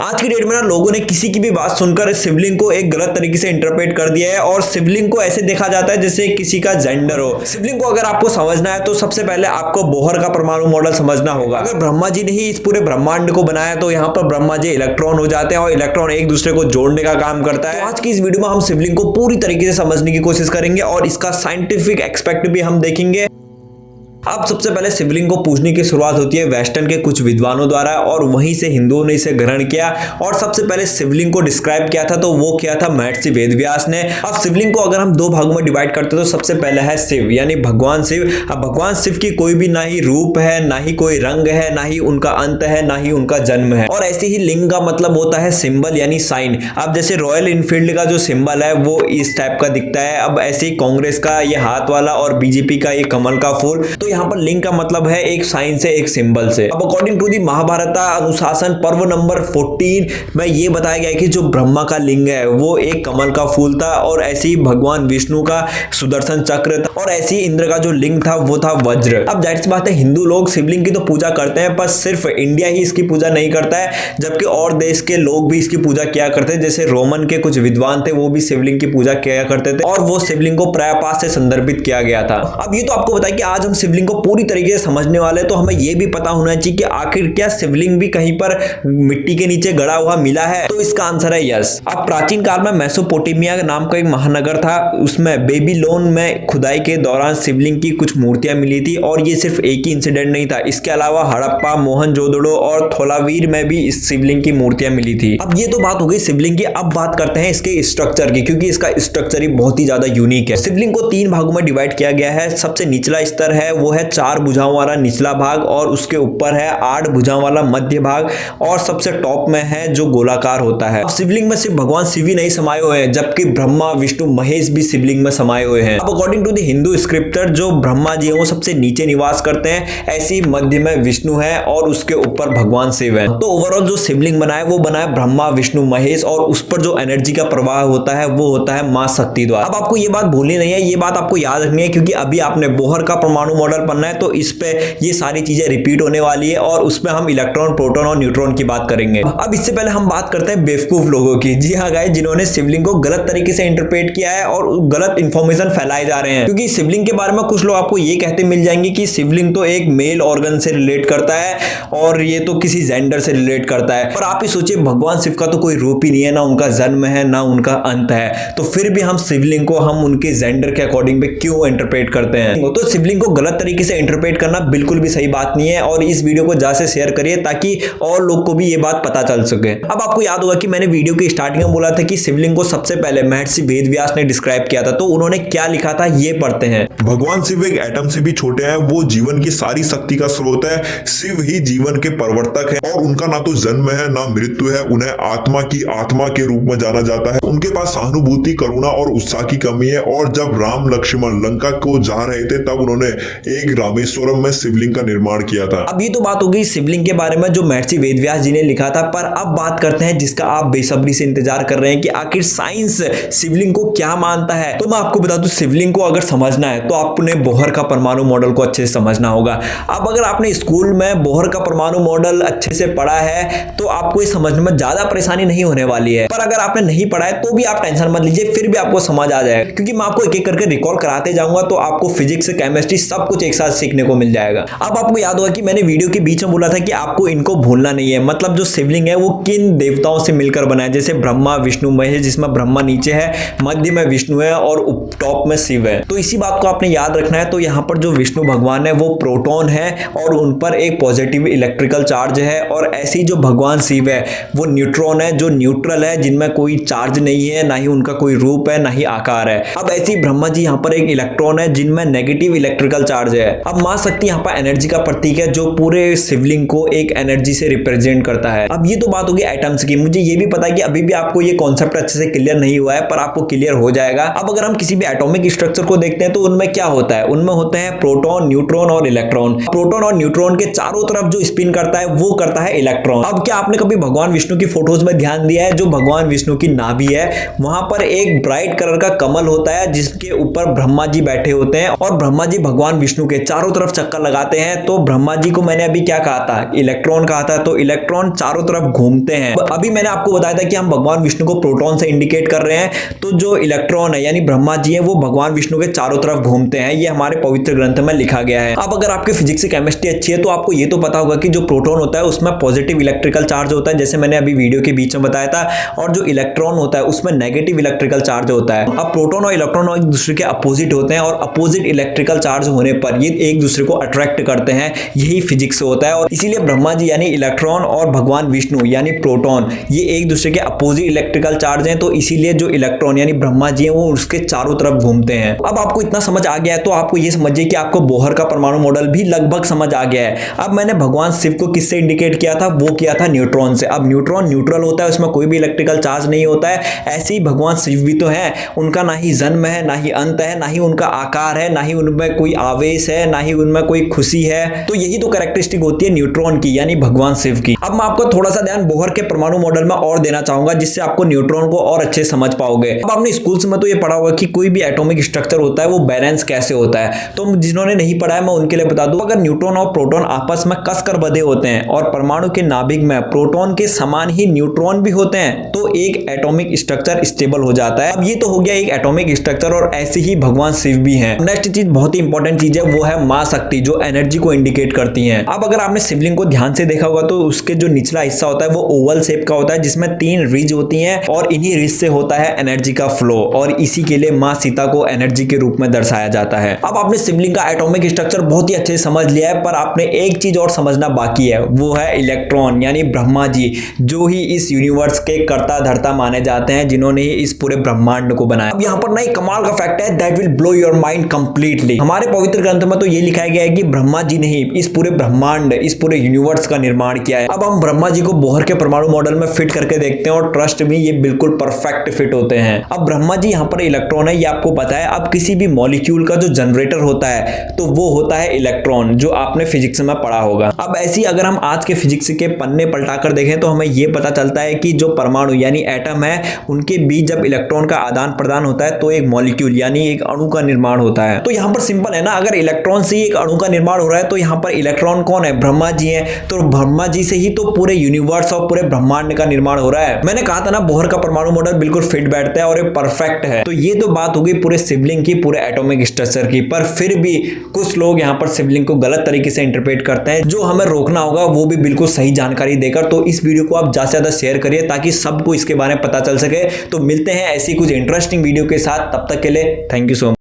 आज की डेट में ना लोगों ने किसी की भी बात सुनकर शिवलिंग को एक गलत तरीके से इंटरप्रेट कर दिया है और शिवलिंग को ऐसे देखा जाता है जैसे किसी का जेंडर हो। शिवलिंग को अगर आपको समझना है तो सबसे पहले आपको बोहर का परमाणु मॉडल समझना होगा। अगर ब्रह्मा जी ने ही इस पूरे ब्रह्मांड को बनाया तो यहाँ पर ब्रह्मा जी इलेक्ट्रॉन हो जाते हैं और इलेक्ट्रॉन एक दूसरे को जोड़ने का काम करता है। तो आज की इस वीडियो में हम शिवलिंग को पूरी तरीके से समझने की कोशिश करेंगे और इसका साइंटिफिक एक्सपेक्ट भी हम देखेंगे। अब सबसे पहले शिवलिंग को पूजने की शुरुआत होती है वेस्टर्न के कुछ विद्वानों द्वारा और वहीं से हिंदुओं ने इसे ग्रहण किया और सबसे पहले शिवलिंग को डिस्क्राइब किया था तो वो किया था महर्षि वेदव्यास ने। अब शिवलिंग को अगर हम दो भागों में डिवाइड करते हैं तो सबसे पहले है शिव यानी भगवान शिव। अब भगवान शिव की कोई भी ना ही रूप है, ना ही कोई रंग है, ना ही उनका अंत है, ना ही उनका जन्म है। और ऐसे ही लिंग का मतलब होता है सिंबल यानी साइन। अब जैसे रॉयल इनफील्ड का जो सिंबल है वो इस टाइप का दिखता है। अब ऐसे ही कांग्रेस का ये हाथ वाला और बीजेपी का ये कमल का फूल। तो यहाँ पर लिंग का मतलब है एक साइन से, एक सिंबल से। अब अकॉर्डिंग टू दी महाभारत अनुशासन पर्व नंबर 14 में ये बताया गया कि जो ब्रह्मा का लिंग है वो एक कमल का फूल था और ऐसे ही भगवान विष्णु का सुदर्शन चक्र था और ऐसे ही इंद्र का जो लिंग था वो था वज्र। अब जाहिर सी बात है हिंदू लोग शिवलिंग की तो पूजा करते हैं पर सिर्फ इंडिया ही इसकी पूजा नहीं करता है, जबकि और देश के लोग भी इसकी पूजा किया करते हैं। जैसे रोमन के कुछ विद्वान थे वो भी शिवलिंग की पूजा किया करते थे और वो शिवलिंग को प्रायपात से संदर्भित किया गया था। अब ये तो आपको बताया कि आज हम शिवलिंग को पूरी तरीके से समझने वाले, तो हमें यह भी पता होना चाहिए कि आखिर क्या शिवलिंग भी कहीं पर मिट्टी के नीचे गड़ा हुआ मिला है। तो इसका आंसर है यस। अब प्राचीन काल में मेसोपोटामिया नाम का एक महानगर था, उसमें बेबीलोन में खुदाई के दौरान शिवलिंग की कुछ मूर्तियां मिली थी और ये सिर्फ एक ही इंसिडेंट नहीं था, इसके अलावा हड़प्पा, मोहनजोदड़ो और थोलावीर में भी इस शिवलिंग की मूर्तियां मिली थी। अब ये तो बात हो गई शिवलिंग की। अब बात करते हैं इसके स्ट्रक्चर की, क्योंकि इसका स्ट्रक्चर ही बहुत ही ज्यादा यूनिक है। शिवलिंग को तीन भागों में डिवाइड किया गया है। सबसे निचला स्तर है वो है 4 भुजाओं वाला निचला भाग और उसके ऊपर है 8 भुजाओं वाला मध्य भाग और सबसे टॉप में है जो गोलाकार होता है। अब शिवलिंग में सिर्फ भगवान शिव ही नहीं समाये हुए हैं, जबकि ब्रह्मा, विष्णु, महेश भी शिवलिंग में समाये हुए हैं। अब according to the Hindu scripture जो ब्रह्मा जी हैं वो सबसे नीचे निवास करते हैं, ऐसे ही मध्य में विष्णु है और उसके ऊपर भगवान शिव है। तो ओवरऑल जो शिवलिंग बना है वो बना है ब्रह्मा, विष्णु, महेश और उस पर जो एनर्जी का प्रवाह होता है वो होता है मां शक्ति द्वारा। अब आपको ये बात भूलनी नहीं है, ये बात आपको याद रखनी है, क्योंकि अभी आपने बोहर का परमाणु मॉडल पढ़ना है तो इस पे ये सारी चीजें रिपीट होने वाली है और उसमें हम इलेक्ट्रॉन, प्रोटॉन और न्यूट्रॉन की बात करेंगे। अब इससे पहले हम बात करते हैं बेवकूफ लोगों की। जी हाँ गाइस, जिन्होंने शिवलिंग को गलत तरीके से इंटरप्रेट किया है और गलत इंफॉर्मेशन फैलाए जा रहे हैं। क्योंकि शिवलिंग के बारे में कुछ लोग आपको ये कहते मिल जाएंगे कि शिवलिंग तो एक मेल ऑर्गन से रिलेट करता है और ये तो किसी जेंडर से रिलेट करता है। और आप ही सोचिए भगवान शिव का तो कोई रूप ही नहीं है, ना उनका जन्म है ना उनका अंत है, तो फिर भी हम शिवलिंग को हम उनके जेंडर के अकॉर्डिंग पे क्यों इंटरप्रेट करते हैं। तो शिवलिंग को गलत तरीके से इंटरप्रेट करना बिल्कुल भी सही बात नहीं है और इस वीडियो को ज्यादा से शेयर करिए ताकि और लोग को भी ये बात पता चल सके। अब आपको याद होगा कि मैंने वीडियो की स्टार्टिंग में बोला था कि शिवलिंग को सबसे पहले महर्षि वेदव्यास ने डिस्क्राइब किया था, तो उन्होंने क्या लिखा था ये पढ़ते हैं। भगवान शिव एक एटम से भी छोटे हैं, वो जीवन की सारी शक्ति का स्रोत है। शिव ही जीवन के प्रवर्तक है और उनका ना तो जन्म है ना मृत्यु है। उन्हें आत्मा की आत्मा के रूप में जाना जाता है। उनके पास सहानुभूति, करुणा और उत्साह की कमी है और जब राम लक्ष्मण लंका को जा रहे थे तब उन्होंने एक रामेश्वरम में शिवलिंग का निर्माण किया था। अब ये तो बात हो गई शिवलिंग के बारे में जो महर्षि वेदव्यास जी ने लिखा था, पर अब बात करते हैं जिसका आप बेसब्री से इंतजार कर रहे हैं कि आखिर साइंस शिवलिंग को क्या मानता है। तो मैं आपको बता दूं, शिवलिंग को अगर समझना है तो आपने बोहर का परमाणु मॉडल को अच्छे से समझना होगा। अब अगर आपने स्कूल में बोहर का परमाणु मॉडल अच्छे से पढ़ा है तो आपको ये समझने में ज्यादा परेशानी नहीं होने वाली है, पर अगर आपने नहीं पढ़ा है तो भी आप टेंशन मत लीजिए, फिर भी आपको समझ आ जाएगा, क्योंकि मैं आपको एक एक करके रिकॉल कराते जाऊंगा तो आपको फिजिक्स, केमिस्ट्री सब कुछ एक साथ सीखने को मिल जाएगा। अब आपको याद होगा कि मैंने वीडियो के बीच में बोला था कि आपको इनको भूलना नहीं है, मतलब जो शिवलिंग है वो किन देवताओं से मिलकर बना है, जैसे ब्रह्मा, विष्णु, महेश, जिसमें ब्रह्मा नीचे है, मध्य में विष्णु है और टॉप में शिव है। तो इसी बात को आपने याद रखना है। तो यहाँ पर जो विष्णु भगवान है वो प्रोटॉन है और उन पर एक पॉजिटिव इलेक्ट्रिकल चार्ज है और ऐसी जो भगवान शिव है वो न्यूट्रॉन है जो न्यूट्रल है, जिनमें कोई चार्ज नहीं है, ना ही उनका कोई रूप है ना ही आकार है। अब ऐसी ब्रह्मा जी यहाँ पर एक इलेक्ट्रॉन है जिनमें नेगेटिव इलेक्ट्रिकल चार्ज है। अब मां शक्ति यहाँ पर एनर्जी का प्रतीक है जो पूरे शिवलिंग को एक एनर्जी से रिप्रेजेंट करता है। अब ये तो बात होगी एटम्स की। मुझे ये भी पता है कि अभी भी आपको ये कॉन्सेप्ट अच्छे से क्लियर नहीं हुआ है, पर आपको क्लियर हो जाएगा। अब अगर हम किसी भी एटॉमिक स्ट्रक्चर को देखते हैं तो उनमें क्या होता है, उनमें होते हैं प्रोटॉन, न्यूट्रॉन और इलेक्ट्रॉन। प्रोटॉन और न्यूट्रॉन के चारों तरफ जो स्पिन करता है वो करता है इलेक्ट्रॉन। अब क्या आपने कभी भगवान विष्णु की फोटोज में ध्यान दिया है, जो भगवान विष्णु की नाभि है वहां पर एक ब्राइट कलर का कमल होता है जिसके ऊपर ब्रह्मा जी बैठे होते हैं और ब्रह्मा जी भगवान विष्णु के चारों तरफ चक्कर लगाते हैं। तो ब्रह्मा जी को मैंने अभी क्या कहा था, इलेक्ट्रॉन कहा था, तो इलेक्ट्रॉन चारों तरफ घूमते हैं। अभी मैंने आपको बताया था कि हम भगवान विष्णु को प्रोटॉन से इंडिकेट कर रहे हैं, तो जो इलेक्ट्रॉन है यानी ब्रह्मा जी है वो भगवान विष्णु के चारों तरफ घूमते हैं। ये हमारे पवित्र ग्रंथ में लिखा गया है। अब अगर आपकी फिजिक्स से केमिस्ट्री अच्छी है तो आपको ये तो पता होगा कि जो प्रोटॉन होता है उसमें पॉजिटिव इलेक्ट्रिकल चार्ज होता है, जैसे मैंने अभी वीडियो के बीच में बताया था, और जो इलेक्ट्रॉन होता है उसमें नेगेटिव इलेक्ट्रिकल चार्ज होता है। अब प्रोटॉन और इलेक्ट्रॉन एक दूसरे के अपोजिट होते हैं, और अपोजिट इलेक्ट्रिकल चार्ज होने पर ये एक दूसरे को अट्रैक्ट करते हैं। यही फिजिक्स होता है, और इसीलिए ब्रह्मा जी यानी इलेक्ट्रॉन और भगवान विष्णु यानी प्रोटॉन ये एक दूसरे के अपोजिट इलेक्ट्रिकल चार्ज हैं, तो इसीलिए जो इलेक्ट्रॉन यानी ब्रह्मा जी हैं वो उसके चारों तरफ घूमते हैं। अब आपको इतना समझ आ गया है तो आपको ये समझिए कि आपको बोहर का परमाणु मॉडल भी लगभग समझ आ गया है। अब मैंने भगवान शिव को किससे इंडिकेट किया था, वो किया था न्यूट्रॉन से। अब न्यूट्रॉन न्यूट्रल होता है, उसमें कोई भी इलेक्ट्रिकल चार्ज नहीं होता है। ऐसे ही भगवान शिव भी तो है, उनका ना ही जन्म है, ना ही अंत है, ना ही उनका आकार है, ना ही उनमें कोई आवेश है, ना ही उनमें कोई खुशी है। तो यही तो कैरेक्टरिस्टिक होती है न्यूट्रॉन की यानी भगवान शिव की। अब मैं आपको थोड़ा सा ध्यान बोहर के परमाणु मॉडल में और देना चाहूंगा, जिससे आपको न्यूट्रॉन को और अच्छे समझ पाओगे। अब आपने स्कूल्स में तो ये पढ़ा होगा कि कोई भी एटॉमिक स्ट्रक्चर होता है वो बैलेंस कैसे होता है। तो जिन्होंने नहीं पढ़ा है मैं उनके लिए बता दूं, अगर न्यूट्रॉन और प्रोटॉन आपस में कसकर बंधे होते हैं और परमाणु के नाभिक में प्रोटॉन के समान ही न्यूट्रॉन भी होते हैं तो एक एटॉमिक स्ट्रक्चर स्टेबल हो जाता है। अब ये तो हो गया एक एटॉमिक स्ट्रक्चर, और ऐसे ही भगवान शिव भी हैं। नेक्स्ट चीज बहुत ही इंपॉर्टेंट चीज है, वो है मां शक्ति जो एनर्जी को इंडिकेट करती है। अब अगर आपने शिवलिंग को ध्यान से देखा होगा तो उसके जो निचला हिस्सा होता है वो ओवल शेप का होता है, जिसमें 3 रिज होती हैं, और इन्हीं रिज से होता है एनर्जी का फ्लो, और इसी के लिए मां सीता को एनर्जी के रूप में दर्शाया जाता है। अब आपने शिवलिंग का एटॉमिक स्ट्रक्चर बहुत ही अच्छे से समझ लिया है, पर आपने एक चीज और समझना बाकी है, वो है इलेक्ट्रॉन यानी ब्रह्मा जी, जो ही इस यूनिवर्स के कर्ता धर्ता माने जाते हैं, जिन्होंने इस पूरे ब्रह्मांड को बनाया। अब यहाँ पर ना एक कमाल का फैक्ट है that will blow your mind completely. हमारे पवित्र ग्रंथ में तो ये लिखा गया है कि ब्रह्मा जी ने ही इस पूरे ब्रह्मांड, इस पूरे यूनिवर्स का निर्माण किया है। अब हम ब्रह्मा जी को बोहर के परमाणु मॉडल में फिट करके देखते हैं, और ट्रस्ट में ये बिल्कुल परफेक्ट फिट होते हैं। अब ब्रह्मा जी यहाँ पर इलेक्ट्रॉन है, ये आपको पता है। अब किसी भी मॉलिक्यूल का जो जनरेटर होता है तो वो होता है इलेक्ट्रॉन, जो आपने फिजिक्स में पढ़ा होगा। अब ऐसी अगर हम आज के फिजिक्स के पन्ने पलटाकर देखें तो हमें यह पता चलता है कि जो परमाणु यानी एटम है उनके बीच जब इलेक्ट्रॉन का आदान प्रदान होता है तो एक मॉलिक्यूल यानी एक अणु का निर्माण होता है। तो यहाँ पर सिंपल है ना, अगर इलेक्ट्रॉन से ही एक अणु का निर्माण हो रहा है तो यहाँ पर इलेक्ट्रॉन कौन है, ब्रह्मा जी है। तो ब्रह्मा जी से ही तो पूरे यूनिवर्स और पूरे ब्रह्मांड का निर्माण हो रहा है। मैंने कहा था ना बोहर का परमाणु मॉडल बिल्कुल फिट बैठता है और ये परफेक्ट है। तो ये तो बात होगी पूरे शिवलिंग की, पूरे एटॉमिक स्ट्रक्चर की। पर फिर भी कुछ लोग यहाँ पर शिवलिंग को गलत तरीके से इंटरप्रेट करते हैं, जो हमें रोकना होगा वो भी बिल्कुल सही जानकारी देकर। तो इस वीडियो को आप ज्यादा से ज्यादा शेयर करिए ताकि सबको इसके बारे में पता चल सके। तो मिलते हैं ऐसी कुछ इंटरेस्टिंग वीडियो के साथ, तब तक के लिए थैंक यू सो मच।